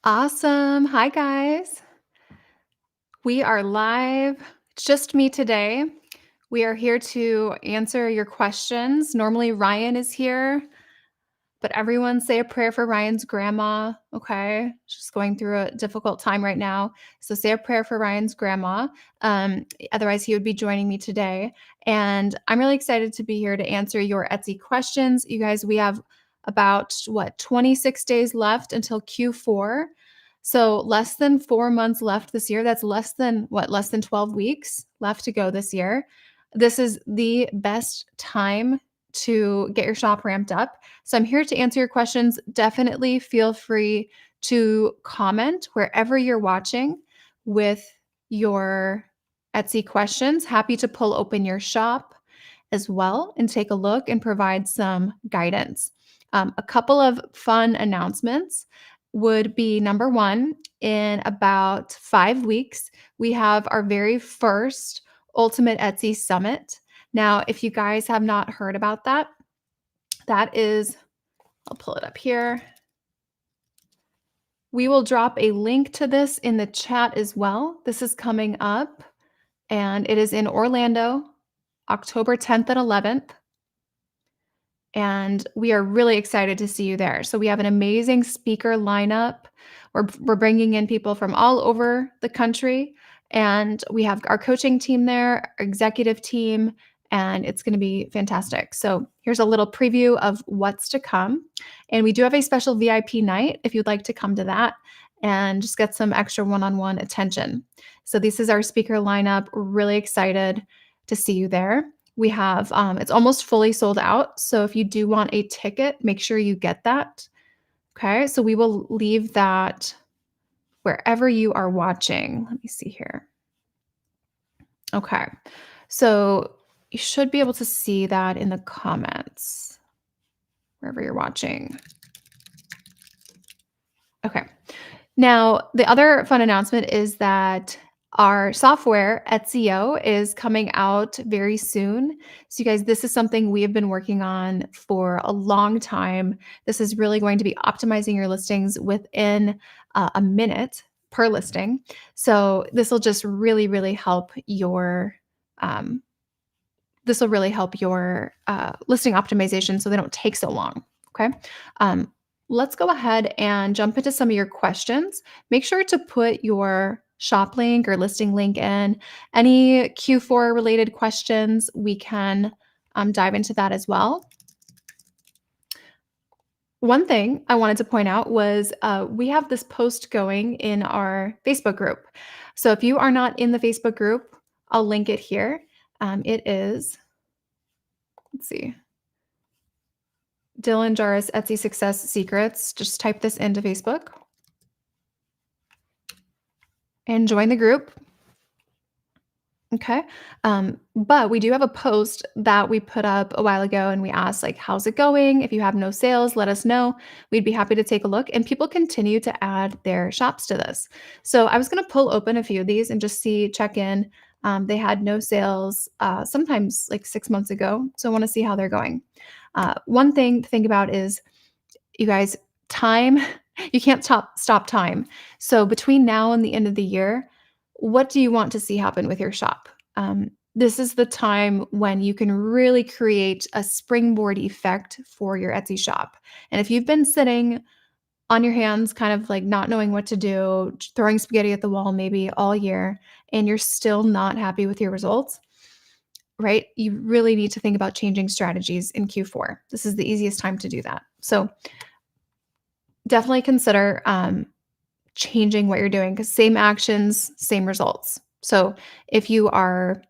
Awesome. Hi, guys. We are live. It's just me today. We are here to answer your questions. Normally, Ryan is here, but everyone say a prayer for Ryan's grandma. Okay. She's going through a difficult time right now. So say a prayer for Ryan's grandma. Otherwise, he would be joining me today. And I'm really excited to be here to answer your Etsy questions. You guys, we have about 26 days left until Q4. So less than 4 months left this year. That's less than 12 weeks left to go this year. This is the best time to get your shop ramped up. So I'm here to answer your questions. Definitely feel free to comment wherever you're watching with your Etsy questions. Happy to pull open your shop as well and take a look and provide some guidance. A couple of fun announcements would be number one, in about 5 weeks, we have our very first Ultimate Etsy Summit. Now, if you guys have not heard about that, that is, I'll pull it up here. We will drop a link to this in the chat as well. This is coming up, and it is in Orlando, October 10th and 11th. And we are really excited to see you there. So we have an amazing speaker lineup. We're bringing in people from all over the country, and we have our coaching team there, our executive team, and it's going to be fantastic. So here's a little preview of what's to come. And we do have a special VIP night if you'd like to come to that and just get some extra one-on-one attention. So this is our speaker lineup. We're really excited to see you there. We have, it's almost fully sold out. So if you do want a ticket, make sure you get that. Okay. So we will leave that wherever you are watching. Let me see here. Okay. So you should be able to see that in the comments wherever you're watching. Okay. Now, the other fun announcement is that our software, Etsy, is coming out very soon. So, you guys, this is something we have been working on for a long time. This is really going to be optimizing your listings within a minute per listing. So, this will just really, really help your um, listing optimization so they don't take so long. Okay. Um, let's go ahead and jump into some of your questions. Make sure to put your shop link or listing link in. Any Q4 related questions, we can dive into that as well. One thing I wanted to point out was we have this post going in our Facebook group. So if you are not in the Facebook group, I'll link it here. It is, let's see, Dylan Jahraus Etsy Success Secrets. Just type this into Facebook and join the group. Okay. But we do have a post that we put up a while ago and we asked, like, how's it going? If you have no sales, let us know. We'd be happy to take a look. And people continue to add their shops to this. So I was going to pull open a few of these and just check in. They had no sales sometimes like 6 months ago. So I want to see how they're going. One thing to think about is, you guys, time, you can't stop time. So between now and the end of the year, what do you want to see happen with your shop? This is the time when you can really create a springboard effect for your Etsy shop. And if you've been sitting on your hands, kind of like not knowing what to do, throwing spaghetti at the wall maybe all year, and you're still not happy with your results, right? You really need to think about changing strategies in Q4. This is the easiest time to do that. So definitely consider changing what you're doing, because same actions, same results. So if you are,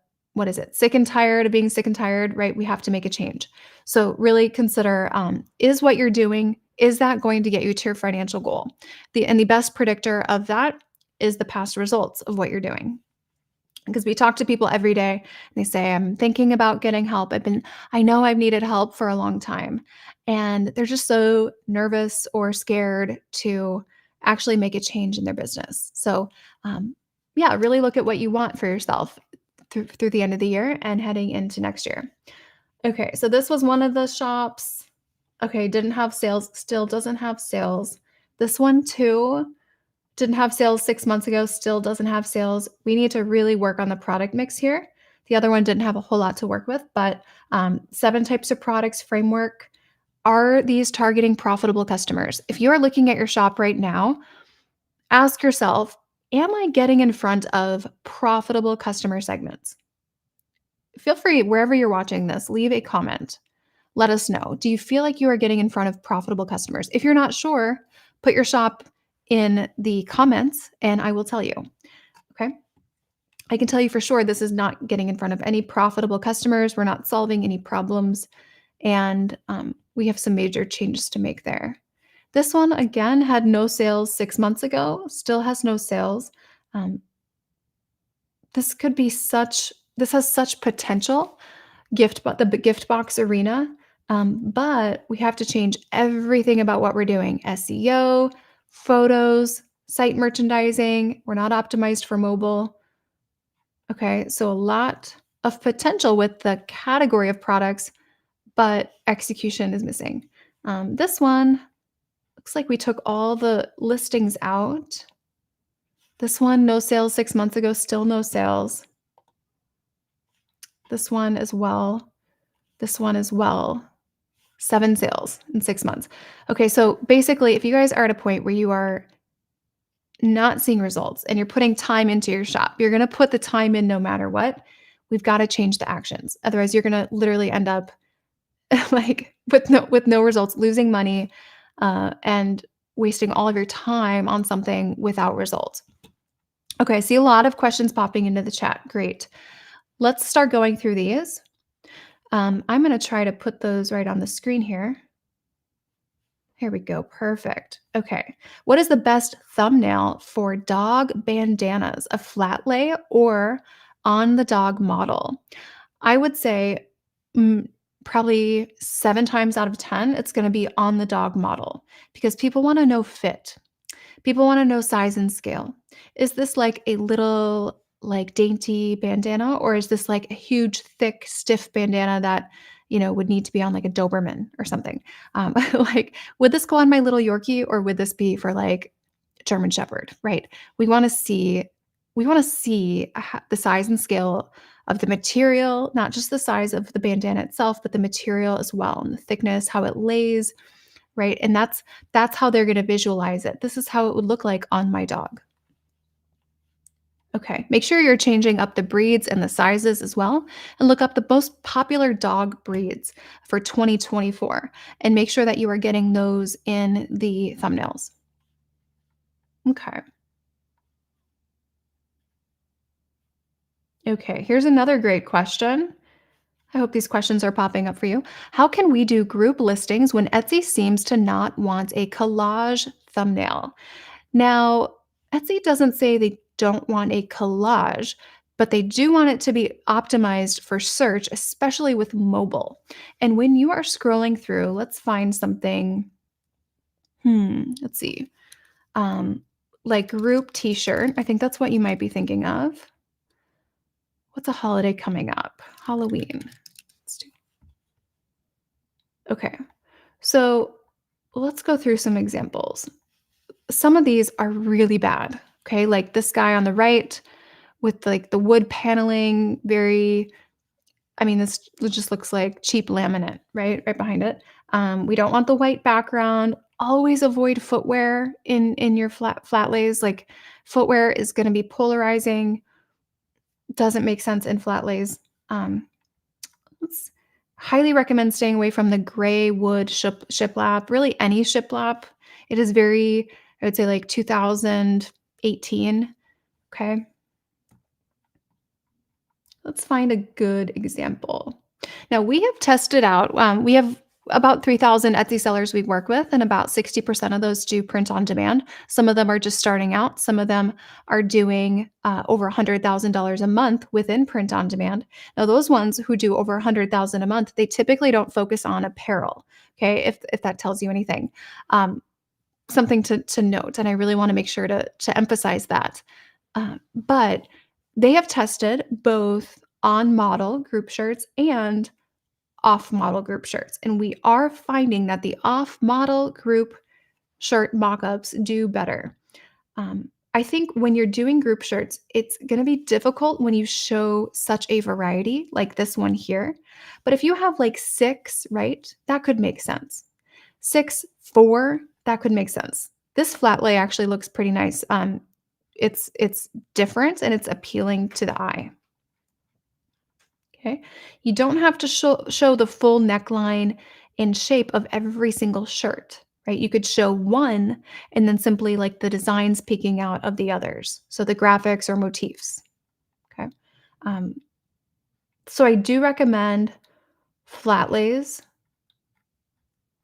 sick and tired of being sick and tired, right? We have to make a change. So really consider, is what you're doing, is that going to get you to your financial goal? The best predictor of that is the past results of what you're doing. Because we talk to people every day and they say, I'm thinking about getting help. I know I've needed help for a long time. And they're just so nervous or scared to actually make a change in their business. So, really look at what you want for yourself through the end of the year and heading into next year. Okay, so this was one of the shops. Okay, didn't have sales, still doesn't have sales. This one too. Didn't have sales 6 months ago, still doesn't have sales. We need to really work on the product mix here. The other one didn't have a whole lot to work with, but 7 types of products framework. Are these targeting profitable customers? If you are looking at your shop right now, ask yourself, am I getting in front of profitable customer segments? Feel free, wherever you're watching this, leave a comment. Let us know. Do you feel like you are getting in front of profitable customers? If you're not sure, put your shop in the comments and I will tell you. Okay. I can tell you for sure this is not getting in front of any profitable customers. We're not solving any problems. And we have some major changes to make there. This one, again, had no sales 6 months ago, still has no sales. Um, this has such potential the gift box arena. But we have to change everything about what we're doing: SEO, photos, site merchandising. We're not optimized for mobile. Okay, so a lot of potential with the category of products, but execution is missing. This one looks like we took all the listings out. This one, no sales 6 months ago, still no sales. This one as well. This one as well. 7 sales in 6 months. Okay, so basically, if you guys are at a point where you are not seeing results and you're putting time into your shop, you're gonna put the time in no matter what. We've gotta change the actions. Otherwise, you're gonna literally end up like with no results, losing money, and wasting all of your time on something without results. Okay, I see a lot of questions popping into the chat. Great. Let's start going through these. I'm gonna try to put those right on the screen here. Here we go. Perfect. Okay. What is the best thumbnail for dog bandanas, a flat lay or on the dog model? I would say mm, probably 7 times out of 10, it's going to be on the dog model because people want to know fit. People wanna know size and scale. Is this like a little, like, dainty bandana, or is this like a huge, thick, stiff bandana that, would need to be on, like, a Doberman or something? Like, would this go on my little Yorkie, or would this be for, like, German Shepherd, right? We wanna see the size and scale of the material, not just the size of the bandana itself, but the material as well, and the thickness, how it lays, right? And that's how they're gonna visualize it. This is how it would look like on my dog. Okay, make sure you're changing up the breeds and the sizes as well, and look up the most popular dog breeds for 2024, and make sure that you are getting those in the thumbnails. Okay. Okay, here's another great question. I hope these questions are popping up for you. How can we do group listings when Etsy seems to not want a collage thumbnail? Now, Etsy doesn't say they don't want a collage, but they do want it to be optimized for search, especially with mobile. And when you are scrolling through, let's find something. Let's see. Um, like group t-shirt. I think that's what you might be thinking of. What's a holiday coming up? Halloween. Let's do. Okay. So let's go through some examples. Some of these are really bad. Okay. Like this guy on the right with like the wood paneling, this just looks like cheap laminate, right? Right behind it. We don't want the white background. Always avoid footwear in your flat lays. Like footwear is going to be polarizing. Doesn't make sense in flat lays. Let's highly recommend staying away from the gray wood shiplap. Really, any shiplap. It is very, I would say, like 2018. Okay. Let's find a good example. Now, we have tested out, we have about 3,000 Etsy sellers we work with, and about 60% of those do print on demand. Some of them are just starting out. Some of them are doing over $100,000 a month within print on demand. Now, those ones who do over 100,000 a month, they typically don't focus on apparel. Okay, if that tells you anything, something to note, and I really want to make sure to emphasize that. But they have tested both on model group shirts and off model group shirts. And we are finding that the off model group shirt mock-ups do better. I think when you're doing group shirts, it's gonna be difficult when you show such a variety like this one here. But if you have like 6, right, that could make sense. 6, 4, that could make sense. This flat lay actually looks pretty nice. It's different and it's appealing to the eye. Okay. You don't have to show the full neckline and shape of every single shirt, right? You could show one and then simply like the designs peeking out of the others. So the graphics or motifs. Okay. Um, so I do recommend flat lays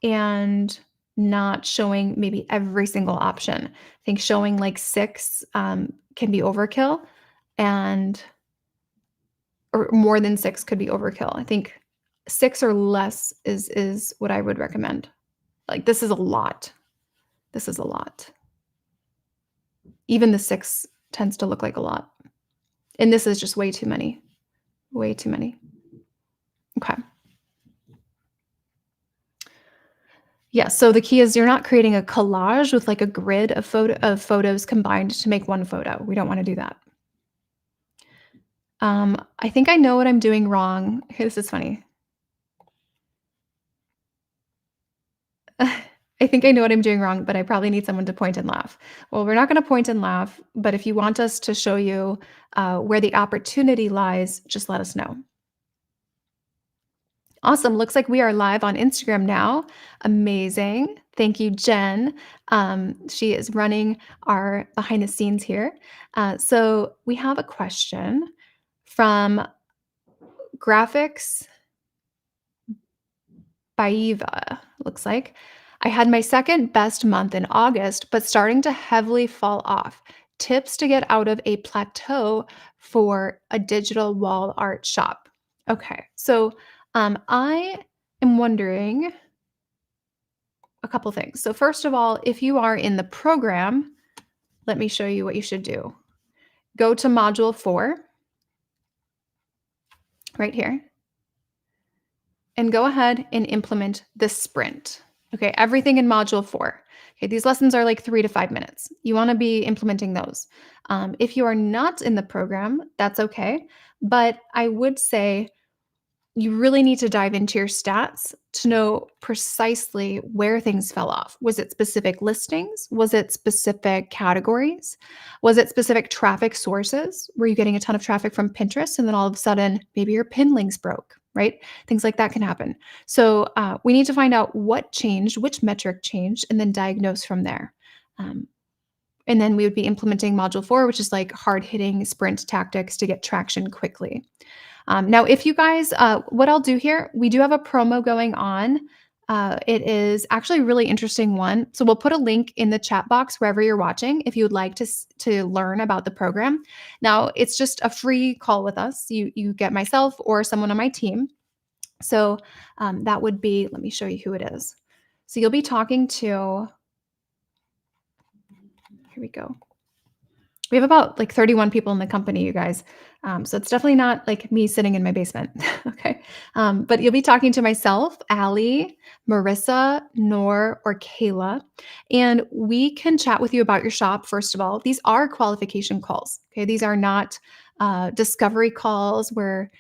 and not showing maybe every single option. I think showing like 6 can be overkill, and or more than 6 could be overkill. I think 6 or less is what I would recommend. Like, this is a lot. This is a lot. Even the 6 tends to look like a lot, and this is just way too many. Way too many. Okay. Yeah, so the key is you're not creating a collage with, like, a grid of photos combined to make one photo. We don't wanna do that. I think I know what I'm doing wrong. Okay, this is funny. I think I know what I'm doing wrong, but I probably need someone to point and laugh. Well, we're not going to point and laugh, but if you want us to show you where the opportunity lies, just let us know. Awesome. Looks like we are live on Instagram now. Amazing. Thank you, Jen. She is running our behind the scenes here. So we have a question from Graphics Baiva, looks like. I had my second best month in August, but starting to heavily fall off. Tips to get out of a plateau for a digital wall art shop. Okay, so I am wondering a couple things. So, first of all, if you are in the program, let me show you what you should do. Go to Module 4 right here and go ahead and implement the sprint. Okay, everything in module 4. Okay, these lessons are like 3 to 5 minutes. You want to be implementing those. If you are not in the program, that's okay. But I would say you really need to dive into your stats to know precisely where things fell off. Was it specific listings? Was it specific categories? Was it specific traffic sources? Were you getting a ton of traffic from Pinterest and then all of a sudden maybe your pin links broke, right? Things like that can happen. So we need to find out what changed, which metric changed, and then diagnose from there. Um, and then we would be implementing module 4, which is like hard hitting sprint tactics to get traction quickly. Now, if you guys, what I'll do here, we do have a promo going on. It is actually a really interesting one. So we'll put a link in the chat box wherever you're watching if you would like to learn about the program. Now, it's just a free call with us. You get myself or someone on my team. So that would be, let me show you who it is. So you'll be talking to, here we go. We have about like 31 people in the company, you guys. So it's definitely not like me sitting in my basement. Okay. But you'll be talking to myself, Allie, Marissa, Nor, or Kayla. And we can chat with you about your shop, first of all. These are qualification calls. Okay. These are not discovery calls where,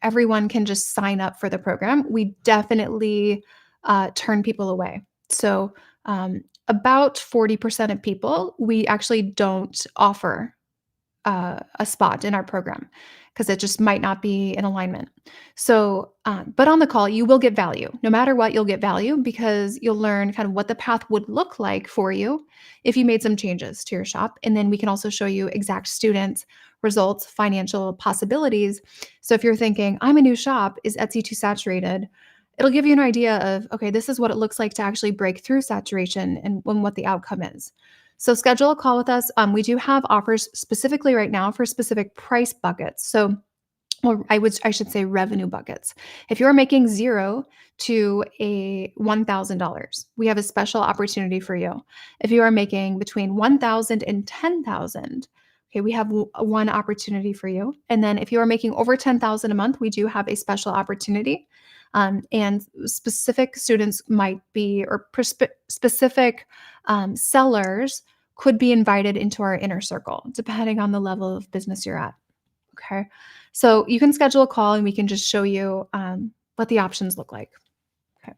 everyone can just sign up for the program. We definitely turn people away. So, about 40% of people, we actually don't offer a spot in our program because it just might not be in alignment. So, but on the call, you will get value. No matter what, you'll get value because you'll learn kind of what the path would look like for you if you made some changes to your shop. And then we can also show you exact students, results, financial possibilities. So if you're thinking, I'm a new shop, is Etsy too saturated? It'll give you an idea of, okay, this is what it looks like to actually break through saturation and what the outcome is. So schedule a call with us. We do have offers specifically right now for specific price buckets. So, or I should say revenue buckets. If you're making 0 to a $1,000, we have a special opportunity for you. If you are making between 1,000 and 10,000, okay, we have one opportunity for you. And then if you are making over 10,000 a month, we do have a special opportunity. And specific students might be, or specific sellers could be invited into our inner circle, depending on the level of business you're at. Okay. So you can schedule a call and we can just show you what the options look like. Okay.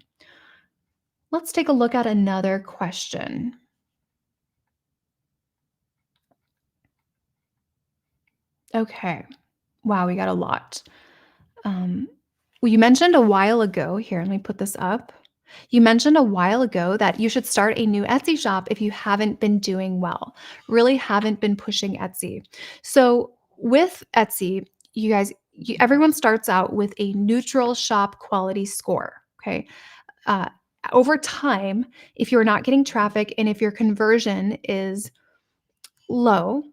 Let's take a look at another question. Okay. Wow, we got a lot. Um, well, you mentioned a while ago, here, let me put this up. You mentioned a while ago that you should start a new Etsy shop if you haven't been doing well, really haven't been pushing Etsy. So, with Etsy, you guys, everyone starts out with a neutral shop quality score. Okay. Uh, Over time, if you're not getting traffic and if your conversion is low,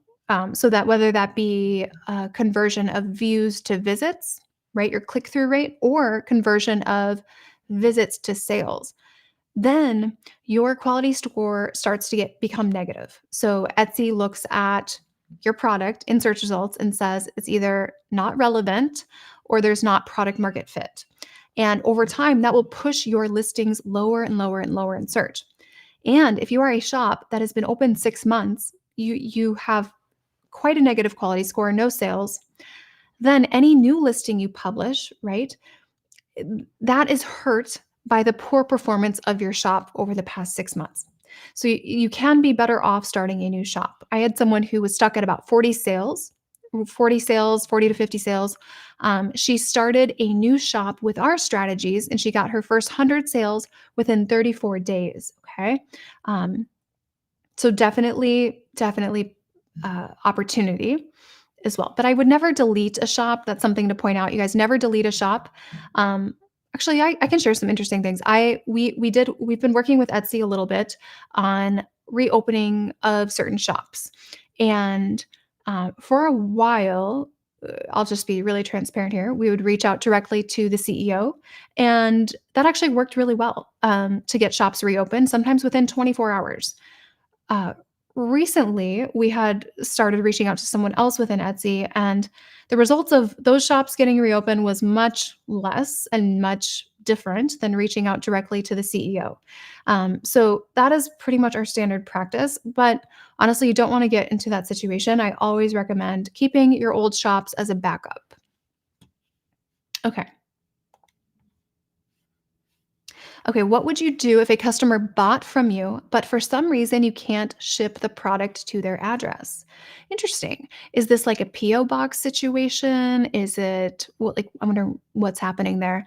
so that whether that be a conversion of views to visits, right, your click through rate, or conversion of visits to sales, then your quality score starts to become negative. So Etsy looks at your product in search results and says it's either not relevant or there's not product market fit. And over time, that will push your listings lower and lower and lower in search. And if you are a shop that has been open 6 months, you have quite a negative quality score, no sales, then any new listing you publish, right, that is hurt by the poor performance of your shop over the past 6 months. So you can be better off starting a new shop. I had someone who was stuck at about 40 sales, 40 to 50 sales. She started a new shop with our strategies and she got her first 100 sales within 34 days. Okay. Um, so definitely opportunity as well. But I would never delete a shop. That's something to point out. You guys never delete a shop. Um, Actually, I can share some interesting things. We've been working with Etsy a little bit on reopening of certain shops, and for a while, I'll just be really transparent here. We would reach out directly to the CEO, and that actually worked really well to get shops reopened. Sometimes within 24 hours. Uh, Recently, we had started reaching out to someone else within Etsy, and the results of those shops getting reopened was much less and much different than reaching out directly to the CEO. So that is pretty much our standard practice. But honestly, you don't want to get into that situation. I always recommend keeping your old shops as a backup. Okay. Okay, what would you do if a customer bought from you, but for some reason you can't ship the product to their address? Interesting. Is this like a PO box situation? Is it what like I wonder what's happening there.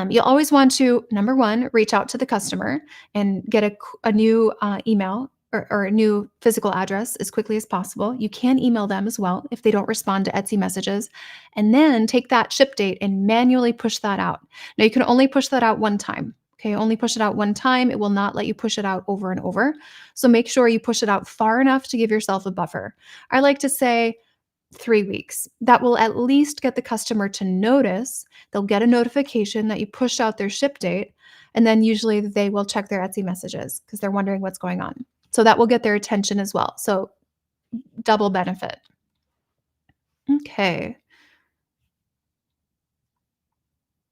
You'll always want to number one, reach out to the customer and get a new email or a new physical address as quickly as possible. You can email them as well if they don't respond to Etsy messages, and then take that ship date and manually push that out. Now you can only push that out one time. Okay, only push it out one time. It will not let you push it out over and over. So make sure you push it out far enough to give yourself a buffer. I like to say 3 weeks. That will at least get the customer to notice. They'll get a notification that you pushed out their ship date. And then usually they will check their Etsy messages because they're wondering what's going on. So that will get their attention as well. So double benefit. Okay.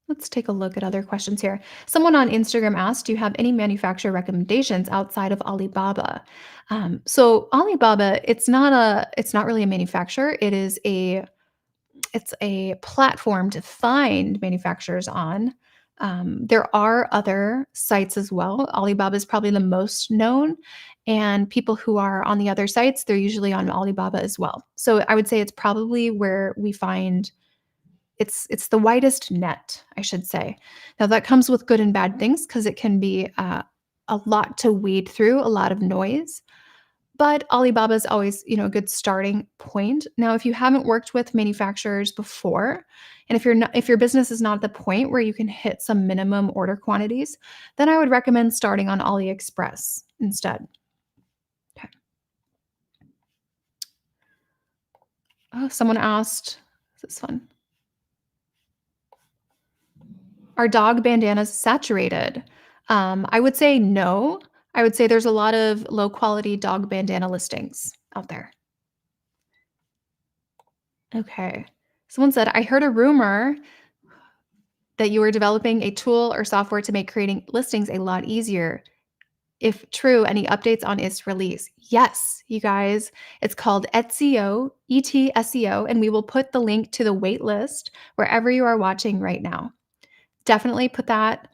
Let's take a look at other questions here. Someone on Instagram asked, "Do you have any manufacturer recommendations outside of Alibaba?" So Alibaba, it's not really a manufacturer. It's a platform to find manufacturers on. There are other sites as well. Alibaba is probably the most known, and people who are on the other sites, they're usually on Alibaba as well. So I would say it's probably where we find it's the widest net, I should say. Now that comes with good and bad things because it can be, a lot to weed through, a lot of noise, but Alibaba is always, a good starting point. Now, if you haven't worked with manufacturers before, and if your business is not at the point where you can hit some minimum order quantities, then I would recommend starting on AliExpress instead. Okay. Oh, someone asked, this is fun. Are dog bandanas saturated? I would say no. I would say there's a lot of low quality dog bandana listings out there. Okay. Someone said, I heard a rumor that you were developing a tool or software to make creating listings a lot easier. If true, any updates on its release? Yes, you guys. It's called Etsy ETSEO, and we will put the link to the wait list wherever you are watching right now. Definitely put that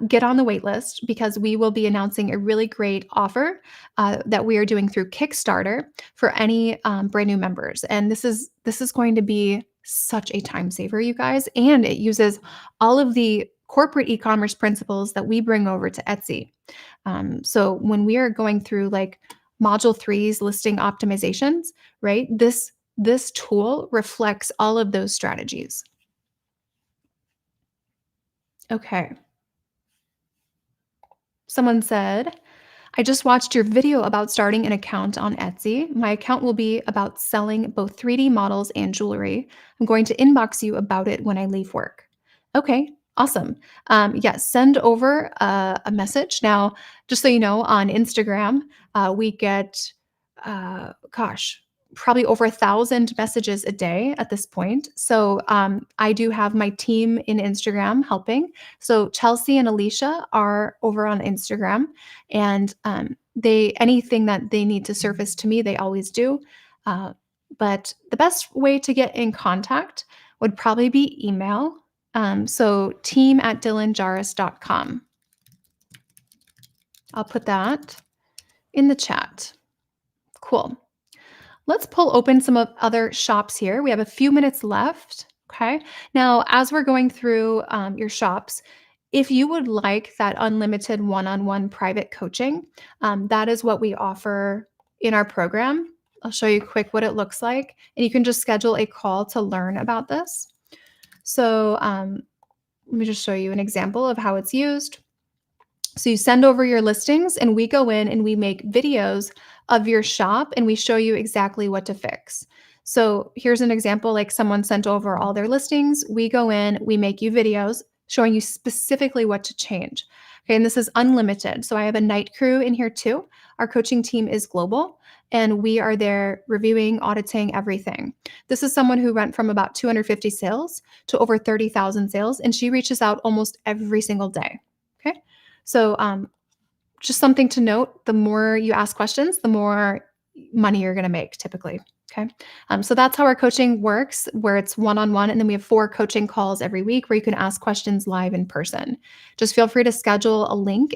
get on the wait list because we will be announcing a really great offer that we are doing through Kickstarter for any brand new members. And this is going to be such a time saver, you guys, and it uses all of the corporate e-commerce principles that we bring over to Etsy. So when we are going through like module three's listing optimizations, right? This tool reflects all of those strategies. Okay. Someone said, I just watched your video about starting an account on Etsy. My account will be about selling both 3D models and jewelry. I'm going to inbox you about it when I leave work. Okay, awesome. Yes, send over a message. Now, just so you know, on Instagram, we get, gosh, probably over 1,000 messages a day at this point. So I do have my team in Instagram helping. So Chelsea and Alicia are over on Instagram, and they anything that they need to surface to me, they always do. Uh, but the best way to get in contact would probably be email. So team@dylanjahraus.com. I'll put that in the chat. Cool. Let's pull open some of other shops here. We have a few minutes left. Okay. Now, as we're going through your shops, if you would like that unlimited one on one private coaching, that is what we offer in our program. I'll show you quick what it looks like, and you can just schedule a call to learn about this. So, let me just show you an example of how it's used. So you send over your listings and we go in and we make videos of your shop and we show you exactly what to fix. So here's an example, like someone sent over all their listings. We go in, we make you videos showing you specifically what to change. Okay, and this is unlimited. So I have a night crew in here too. Our coaching team is global and we are there reviewing, auditing everything. This is someone who went from about 250 sales to over 30,000 sales, and she reaches out almost every single day. Okay. So, just something to note, the more you ask questions, the more money you're gonna make typically, okay? So that's how our coaching works, where it's one-on-one, and then we have 4 coaching calls every week where you can ask questions live in person. Just feel free to schedule a link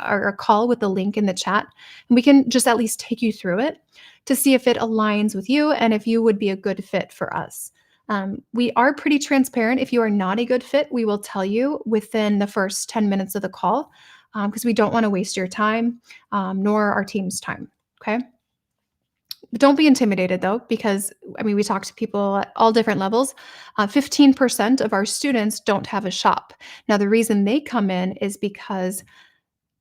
or a call with the link in the chat, and we can just at least take you through it to see if it aligns with you and if you would be a good fit for us. We are pretty transparent. If you are not a good fit, we will tell you within the first 10 minutes of the call because we don't want to waste your time nor our team's time. Okay. But don't be intimidated though, because I mean, we talk to people at all different levels. 15% of our students don't have a shop. Now, the reason they come in is because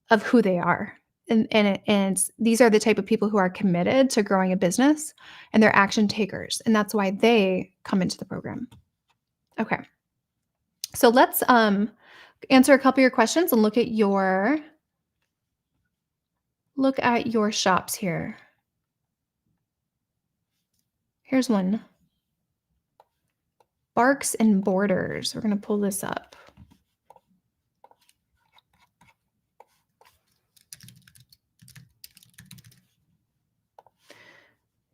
of who they are. And these are the type of people who are committed to growing a business and they're action takers. And that's why they come into the program. Okay. So let's answer a couple of your questions and look at your shops here. Here's one. Barks and Borders. We're going to pull this up.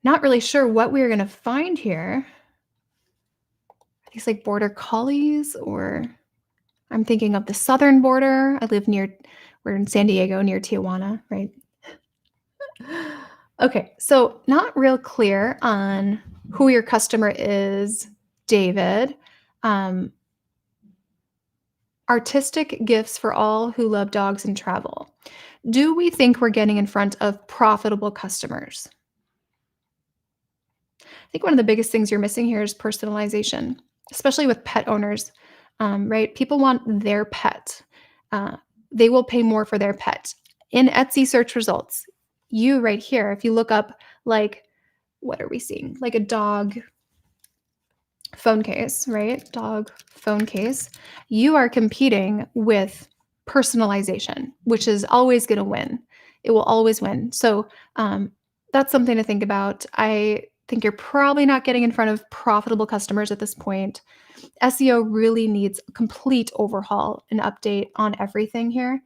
Not really sure what we're going to find here. Are these like border collies, or I'm thinking of the southern border. We're in San Diego near Tijuana, right? Okay, so not real clear on who your customer is, David. Artistic gifts for all who love dogs and travel. Do we think we're getting in front of profitable customers? I think one of the biggest things you're missing here is personalization, especially with pet owners, right? People want their pet. Uh, they will pay more for their pet. In Etsy search results, you right here, if you look up like, what are we seeing? Like a dog phone case, right? Dog phone case. You are competing with personalization, which is always going to win. It will always win. So that's something to think about. I think you're probably not getting in front of profitable customers at this point. SEO really needs a complete overhaul and update on everything here.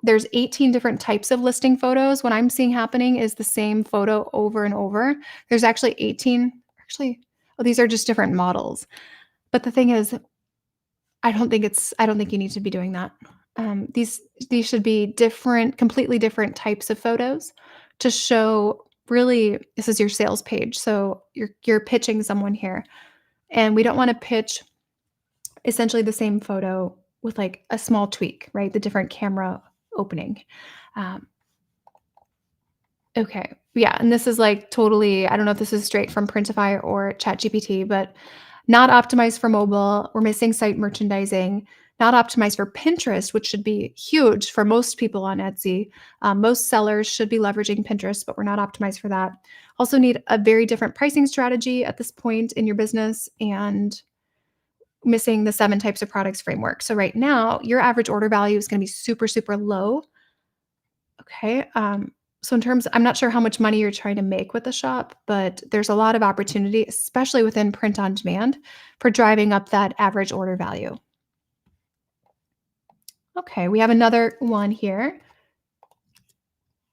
There's 18 different types of listing photos. What I'm seeing happening is the same photo over and over. There's actually 18 actually, oh, these are just different models. But the thing is, I don't think you need to be doing that. These should be different, completely different types of photos to show really this is your sales page. So you're pitching someone here, and we don't want to pitch essentially the same photo with like a small tweak, right? The different camera opening. Um, okay. Yeah. And this is like totally, I don't know if this is straight from Printify or ChatGPT, but not optimized for mobile. We're missing site merchandising, not optimized for Pinterest, which should be huge for most people on Etsy. Most sellers should be leveraging Pinterest, but we're not optimized for that. Also, need a very different pricing strategy at this point in your business and missing the 7 types of products framework. So, right now, your average order value is going to be super, super low. Okay. So in terms, I'm not sure how much money you're trying to make with the shop, but there's a lot of opportunity, especially within print on demand, for driving up that average order value. Okay, we have another one here.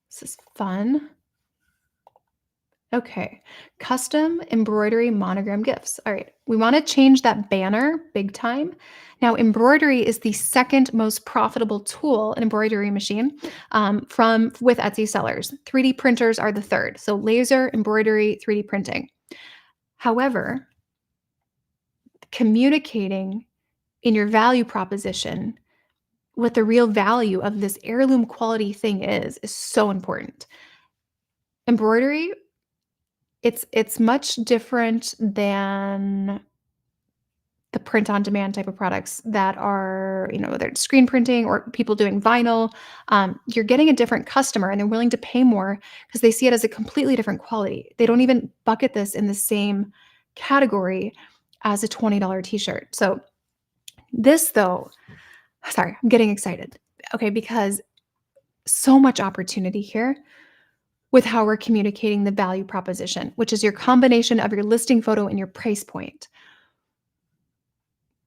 This is fun. Okay, custom embroidery monogram gifts. All right, we want to change that banner big time. Now, embroidery is the second most profitable tool, an embroidery machine, from with Etsy sellers. 3D printers are the third. So laser, embroidery, 3D printing. However, communicating in your value proposition what the real value of this heirloom quality thing is so important. Embroidery, it's much different than the print on demand type of products that are, whether it's screen printing or people doing vinyl. You're getting a different customer and they're willing to pay more because they see it as a completely different quality. They don't even bucket this in the same category as a $20 t-shirt. So this though, sorry, I'm getting excited. Okay, because so much opportunity here with how we're communicating the value proposition, which is your combination of your listing photo and your price point.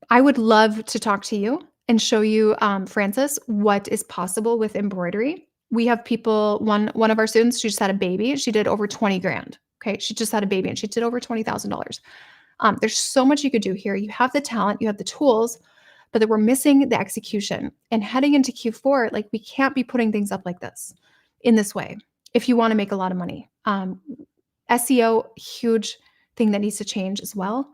I would love to talk to you and show you, Frances, what is possible with embroidery. We have people, one of our students, she just had a baby. She did over 20 grand. Okay. She just had a baby and she did over $20,000. There's so much you could do here. You have the talent, you have the tools, but that we're missing the execution. And heading into Q4, like we can't be putting things up like this in this way if you want to make a lot of money. SEO, huge thing that needs to change as well.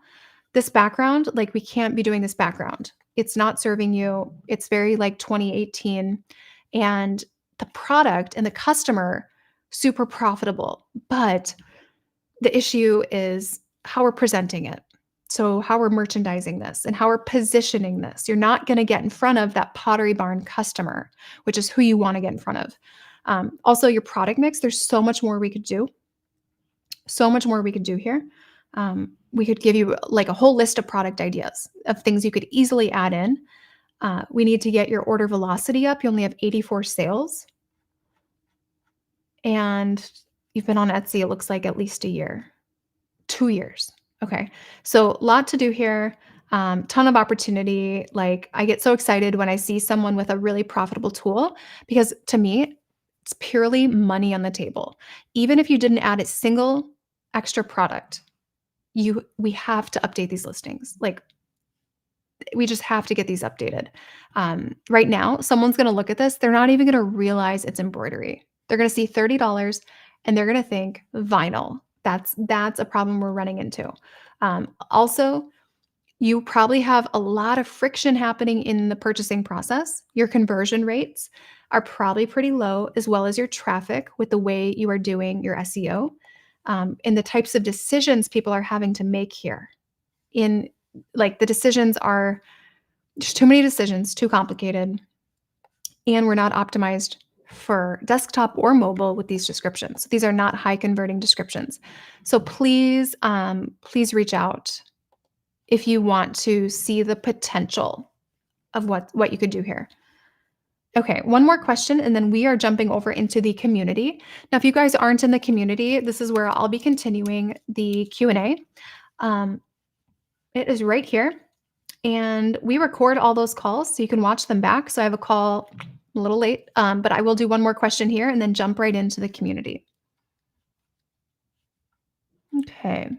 This background, like we can't be doing this background. It's not serving you. It's very like 2018. And the product and the customer, super profitable. But the issue is how we're presenting it. So, how we're merchandising this and how we're positioning this. You're not going to get in front of that Pottery Barn customer, which is who you want to get in front of. Also, your product mix, there's so much more we could do. So much more we could do here. We could give you like a whole list of product ideas of things you could easily add in. We need to get your order velocity up. You only have 84 sales. And you've been on Etsy, it looks like at least a year, 2 years. Okay. So a lot to do here. Ton of opportunity. Like I get so excited when I see someone with a really profitable tool because to me, it's purely money on the table. Even if you didn't add a single extra product, we have to update these listings. Like we just have to get these updated. Right now, someone's going to look at this. They're not even going to realize it's embroidery. They're going to see $30 and they're going to think vinyl. That's a problem we're running into. Also, you probably have a lot of friction happening in the purchasing process. Your conversion rates are probably pretty low, as well as your traffic with the way you are doing your SEO, and the types of decisions people are having to make here. In like the decisions are just too many decisions, too complicated, and we're not optimized for desktop or mobile with these descriptions. These are not high converting descriptions. So please reach out if you want to see the potential of what you could do here. Okay, one more question, and then we are jumping over into the community. Now, if you guys aren't in the community, this is where I'll be continuing the Q&A. It is right here, and we record all those calls so you can watch them back. So I have a call a little late, but I will do one more question here and then jump right into the community. Okay.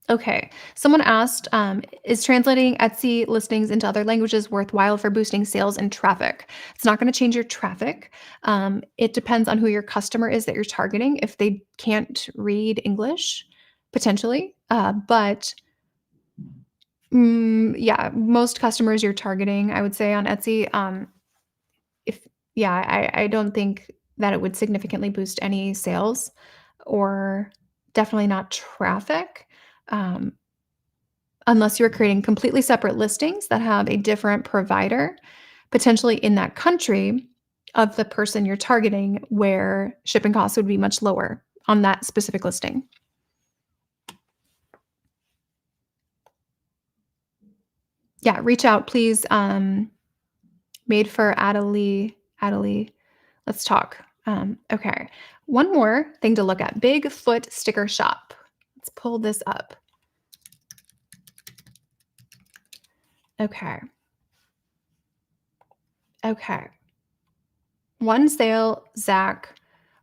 Okay. Someone asked, is translating Etsy listings into other languages worthwhile for boosting sales and traffic? It's not going to change your traffic. It depends on who your customer is that you're targeting. If they can't read English, potentially. Yeah, most customers you're targeting, I would say on Etsy, if yeah, I don't think that it would significantly boost any sales or definitely not traffic. Um, Unless you're creating completely separate listings that have a different provider, potentially in that country of the person you're targeting, where shipping costs would be much lower on that specific listing. Yeah, reach out, please. Made for Adelie. Adelie, let's talk. Okay. One more thing to look at, Bigfoot sticker shop. Let's pull this up. Okay. Okay. One sale, Zach,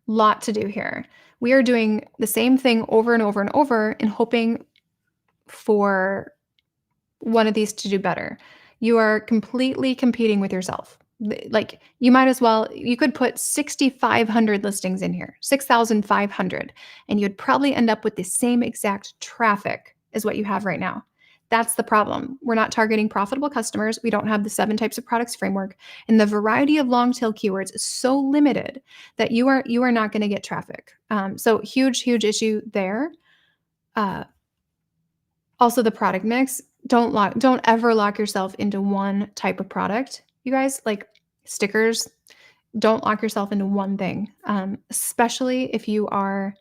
lot to do here. We are doing the same thing over and over and over and hoping for one of these to do better. You are completely competing with yourself. Like, you might as well, you could put 6,500 listings in here, 6,500, and you'd probably end up with the same exact traffic as what you have right now. That's the problem. We're not targeting profitable customers. We don't have the 7 types of products framework, and the variety of long tail keywords is so limited that you are not going to get traffic. So huge issue there. Uh, Also, the product mix, don't ever lock yourself into one type of product, you guys. Like, stickers, don't lock yourself into one thing, especially if you are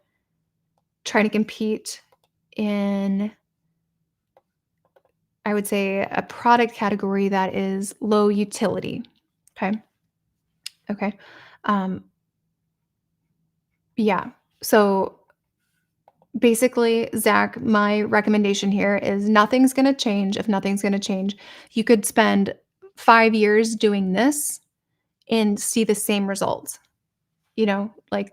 trying to compete in, I would say, a product category that is low utility. Okay? Okay. Um, yeah. So, basically, Zach, my recommendation here is nothing's gonna change if nothing's gonna change. You could spend 5 years doing this and see the same results, like,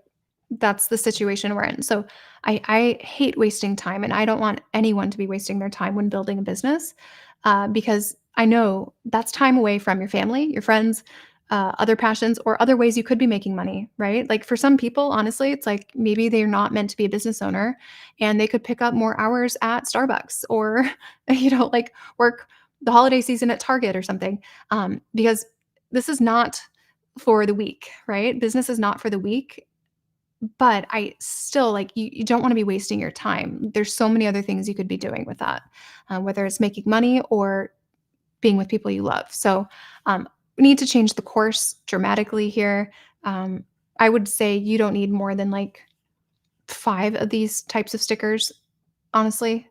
that's the situation we're in. So I hate wasting time, and I don't want anyone to be wasting their time when building a business, because I know that's time away from your family, your friends, other passions, or other ways you could be making money, right? Like, for some people, honestly, it's like maybe they're not meant to be a business owner, and they could pick up more hours at Starbucks or, like, work the holiday season at Target or something, because this is not for the weak, right? Business is not for the weak, but I still, like, you don't wanna be wasting your time. There's so many other things you could be doing with that, whether it's making money or being with people you love. So, we need to change the course dramatically here. Um, I would say you don't need more than, like, 5 of these types of stickers, honestly.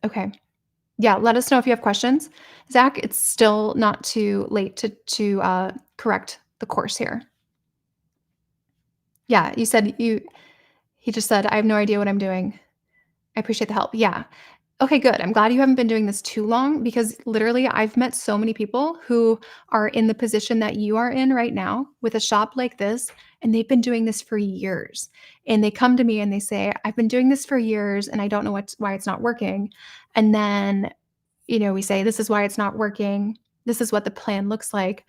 Okay. Yeah, let us know if you have questions. Zach, it's still not too late to correct the course here. Yeah, you said you he just said, "I have no idea what I'm doing. I appreciate the help." Yeah. Okay, good. I'm glad you haven't been doing this too long, because literally I've met so many people who are in the position that you are in right now with a shop like this, and they've been doing this for years. And they come to me and they say, "I've been doing this for years and I don't know why it's not working." And then, we say, "This is why it's not working. This is what the plan looks like."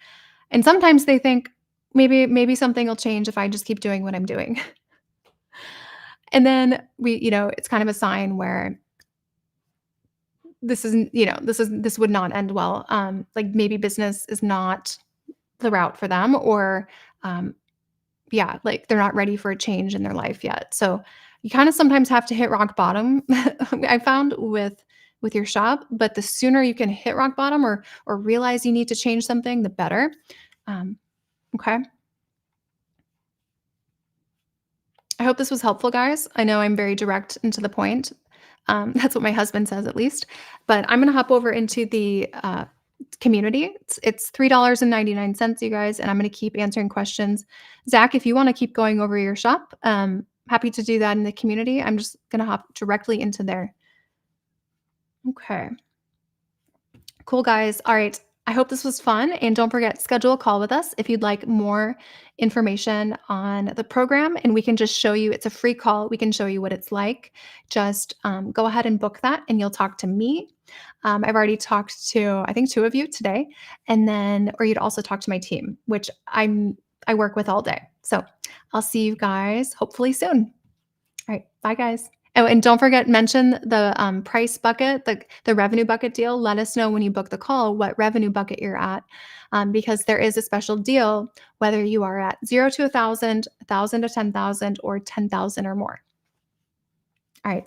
And sometimes they think, maybe something will change if I just keep doing what I'm doing. And then it's kind of a sign where this isn't, this would not end well. Like, maybe business is not the route for them, or um, yeah, like, they're not ready for a change in their life yet. So you kind of sometimes have to hit rock bottom. I found with your shop, but the sooner you can hit rock bottom, or realize you need to change something, the better. Um, okay. I hope this was helpful, guys. I know I'm very direct and to the point. That's what my husband says, at least. But I'm going to hop over into the community. It's $3.99, you guys, and I'm going to keep answering questions. Zach, if you want to keep going over your shop, happy to do that in the community. I'm just going to hop directly into there. Okay. Cool, guys. All right. I hope this was fun. And don't forget, schedule a call with us if you'd like more information on the program. And we can just show you, it's a free call. We can show you what it's like. Just go ahead and book that, and you'll talk to me. I've already talked to, I think, two of you today. And then, or you'd also talk to my team, which I work with all day. So I'll see you guys hopefully soon. All right. Bye, guys. Oh, and don't forget, mention the price bucket, the revenue bucket deal. Let us know when you book the call what revenue bucket you're at, because there is a special deal whether you are at 0 to 1,000, 1,000 to 10,000, or 10,000 or more. All right.